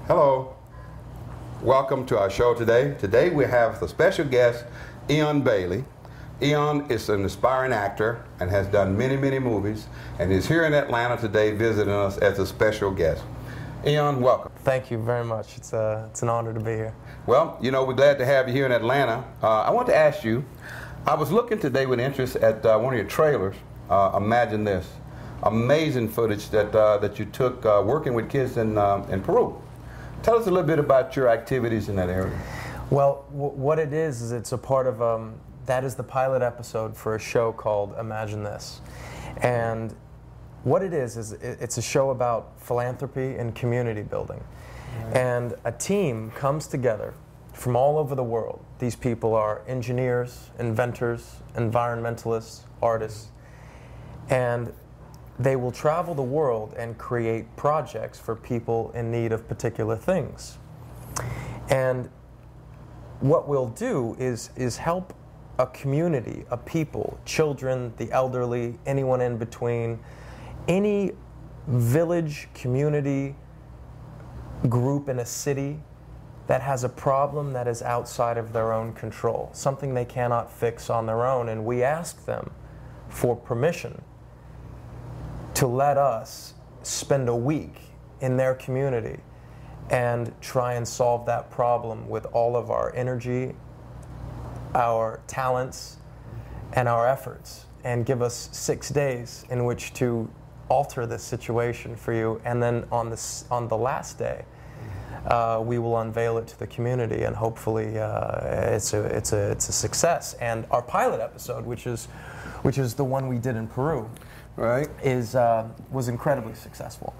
Hello. Welcome to our show today. Today we have the special guest, Eion Bailey. Eion is an aspiring actor and has done many, many movies and is here in Atlanta today visiting us as a special guest. Eion, welcome. Thank you very much. It's an honor to be here. Well, you know, we're glad to have you here in Atlanta. I want to ask you, I was looking today with interest at one of your trailers, Imagine This. Amazing footage that you took working with kids in Peru. Tell us a little bit about your activities in that area. Well, what it is it's a part of, that is the pilot episode for a show called Imagine This. And what it is it's a show about philanthropy and community building. Right. And a team comes together from all over the world. These people are engineers, inventors, environmentalists, artists, and they will travel the world and create projects for people in need of particular things. And what we'll do is help a community, a people, children, the elderly, anyone in between, any village, community, group in a city that has a problem that is outside of their own control, something they cannot fix on their own, and we ask them for permission to let us spend a week in their community and try and solve that problem with all of our energy, our talents, and our efforts, and give us 6 days in which to alter this situation for you. And then on the last day, we will unveil it to the community, and hopefully it's a success. And our pilot episode, which is the one we did in Peru, right, was incredibly successful.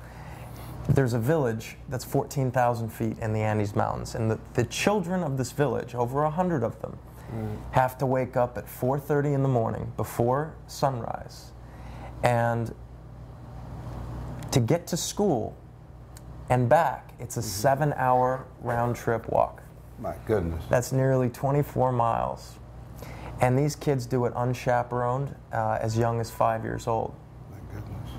There's a village that's 14,000 feet in the Andes Mountains, and the children of this village, over 100 of them, have to wake up at 4:30 in the morning before sunrise, and to get to school and back, it's a 7-hour round-trip walk. My goodness. That's nearly 24 miles. And these kids do it unchaperoned, as young as 5 years old. My goodness.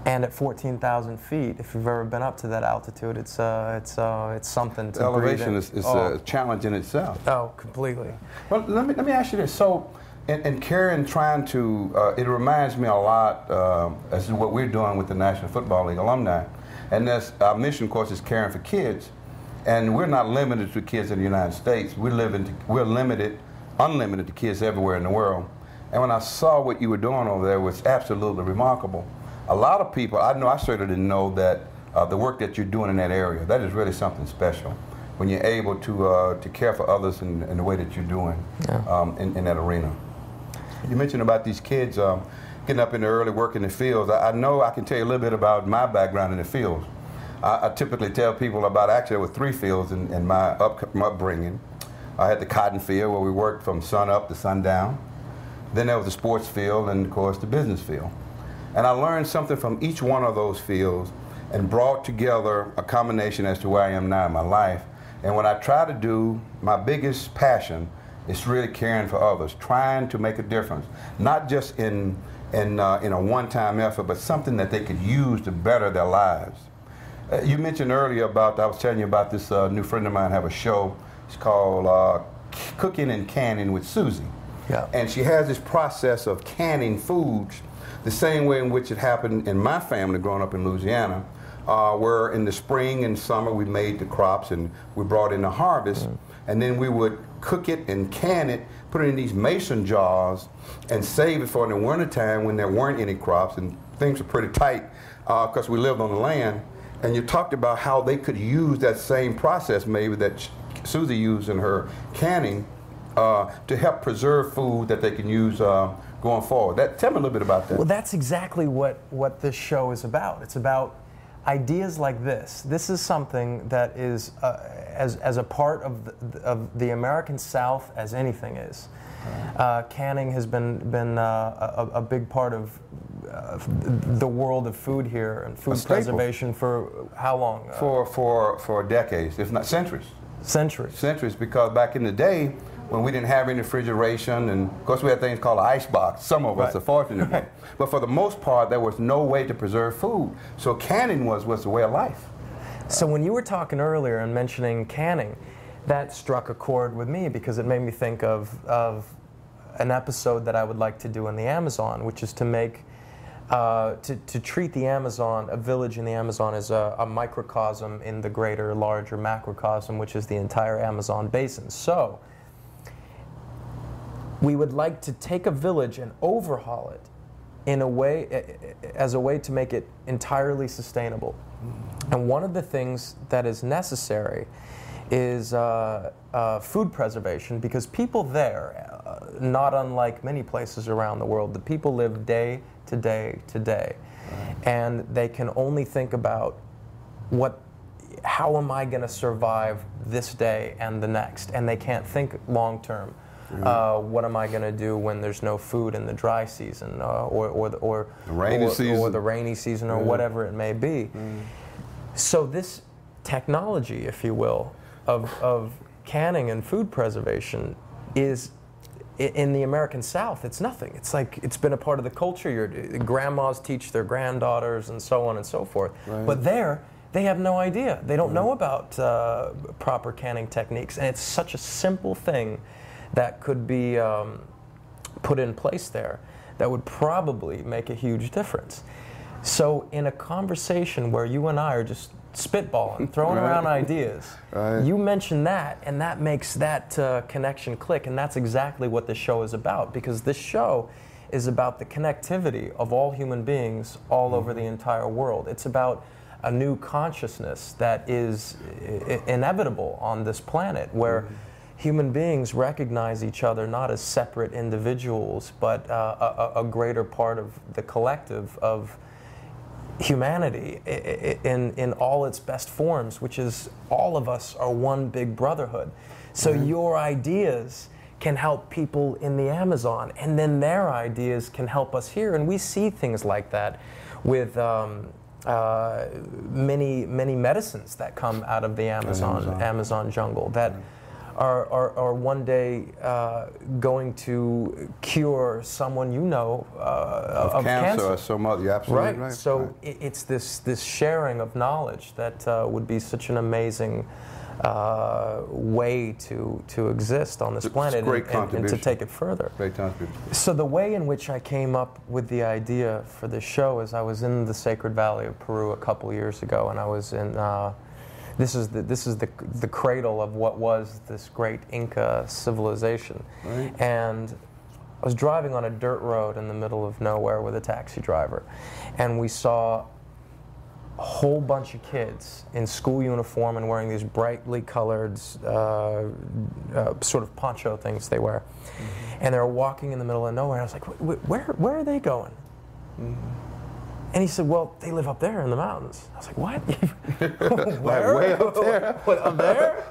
And at 14,000 feet, if you've ever been up to that altitude, it's something to breathe in. Elevation is a challenge in itself. Oh, completely. Well, let me ask you this. So, in caring, trying to, it reminds me a lot, as to what we're doing with the National Football League alumni. And that's, our mission, of course, is caring for kids. And we're not limited to kids in the United States. We're unlimited to kids everywhere in the world. And when I saw what you were doing over there, it was absolutely remarkable. A lot of people, I certainly didn't know that the work that you're doing in that area, that is really something special. When you're able to care for others in the way that you're doing, yeah, in that arena. You mentioned about these kids getting up in the early work in the fields. I know I can tell you a little bit about my background in the fields. I typically tell people about, actually there were 3 fields in my upbringing. I had the cotton field where we worked from sun up to sundown. Then there was the sports field and, of course, the business field. And I learned something from each one of those fields and brought together a combination as to where I am now in my life. And what I try to do, my biggest passion is really caring for others, trying to make a difference, not just in a one-time effort, but something that they could use to better their lives. You mentioned earlier about, I was telling you about this new friend of mine have a show. It's called Cooking and Canning with Susie. Yeah. And she has this process of canning foods the same way in which it happened in my family growing up in Louisiana, where in the spring and summer we made the crops and we brought in the harvest, and then we would cook it and can it, put it in these mason jars, and save it for in the wintertime when there weren't any crops and things were pretty tight because we lived on the land. And you talked about how they could use that same process maybe that Susie used in her canning to help preserve food that they can use going forward. Tell me a little bit about that. Well, that's exactly what this show is about. It's about ideas like this. This is something that is as a part of the American South as anything is. Canning has been a big part of the world of food here and food preservation for how long? For decades, if not centuries. Centuries, because back in the day, when we didn't have any refrigeration, and of course we had things called an ice box. Some of us are fortunate. Right. But for the most part, there was no way to preserve food. So canning was the way of life. So when you were talking earlier and mentioning canning, that struck a chord with me because it made me think of an episode that I would like to do in the Amazon, which is to make, to treat the Amazon, a village in the Amazon, as a microcosm in the greater, larger macrocosm, which is the entire Amazon basin. So we would like to take a village and overhaul it in a way, as a way to make it entirely sustainable. And one of the things that is necessary is food preservation, because people there, not unlike many places around the world, the people live day to day to day. And they can only think about how am I going to survive this day and the next? And they can't think long term. What am I going to do when there's no food in the dry season, or the rainy season, or whatever it may be? So this technology, if you will, of canning and food preservation is, in the American South, it's nothing. It's like it's been a part of the culture. Grandmas teach their granddaughters and so on and so forth. But there, they have no idea. They don't know about proper canning techniques. And it's such a simple thing that could be put in place there that would probably make a huge difference. So in a conversation where you and I are just spitballing, throwing around ideas, you mention that, and that makes that connection click, and that's exactly what this show is about, because this show is about the connectivity of all human beings all over the entire world. It's about a new consciousness that is inevitable on this planet, where human beings recognize each other not as separate individuals, but a greater part of the collective of humanity in all its best forms, which is all of us are one big brotherhood. So your ideas can help people in the Amazon, and then their ideas can help us here. And we see things like that with many medicines that come out of the Amazon jungle that are one day going to cure someone of cancer or some other. You're absolutely right. So it's this sharing of knowledge that would be such an amazing way to exist on this planet, and to take it further. Great contribution. So the way in which I came up with the idea for this show is I was in the Sacred Valley of Peru a couple years ago, and I was in this is the cradle of what was this great Inca civilization. And I was driving on a dirt road in the middle of nowhere with a taxi driver, and we saw a whole bunch of kids in school uniform and wearing these brightly colored sort of poncho things they wear. And they were walking in the middle of nowhere, and I was like, where are they going? And he said, well, they live up there in the mountains. I was like, what? Where? Like way up there? What, up there?